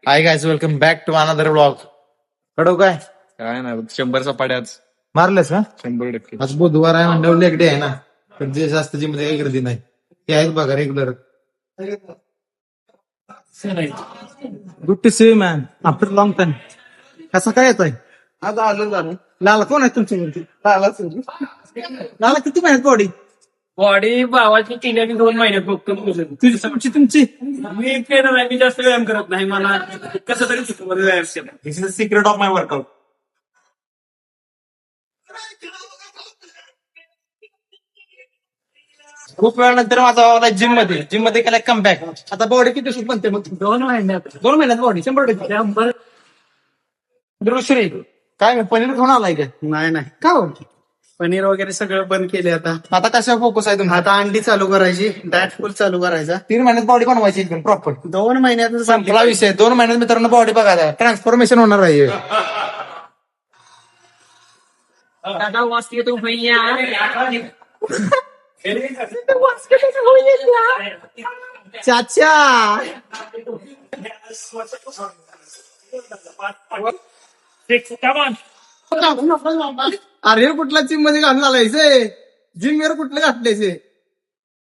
High guys, welcome back to another blog. कडव काय नाही 100 सपाट्याच मारलेस का? 100%. आज बुधवार आहे म्हणजे लेग डे आहे ना, तर जे जास्त जिम मध्ये काही गर्दी नाही. ते आहेत बघा regular. Good to see man after long time. कसं काय येत आहे? आज आलो जाणं लाला कोण आहे तुमच्या आलाच लाला किती महिन्यात बॉडी? बॉडी भावाची 3 आणि 2 महिन्यात बघतो. तुमची मी ट्रेनर आहे, मी जास्त व्यायाम करत नाही. मला कसं तरी सुटमध्ये व्यायाम केला. This is the secret of my workout. खूप वेळानंतर माझा जिम मध्ये केला कमबॅक. आता बॉडी किती दिवसात बनते मग? 2 महिन्यात 2 महिन्यात बॉडी 100%. 100. दुसरी काय मी पनीर खाऊन आलाय का? नाही नाही का हो? पनीर वगैरे सगळं बंद केले आता. आता कशावर फोकस आहे तुमचा? आता अंडी चालू करायची, डाएट फुल चालू करायचा. 3 महिन्यात बॉडी बनवायची एकदम प्रॉपर. 2 महिन्यात संपला विषय. 2 महिन्यात मित्रांनो बॉडी बघायला ट्रान्सफॉर्मेशन होणार आहे. दादा वाचते तू भैया. चाचा अरे कुठला जिम मध्ये घालून आलायचे? जिम वेअर कुठलं घातल्याचे?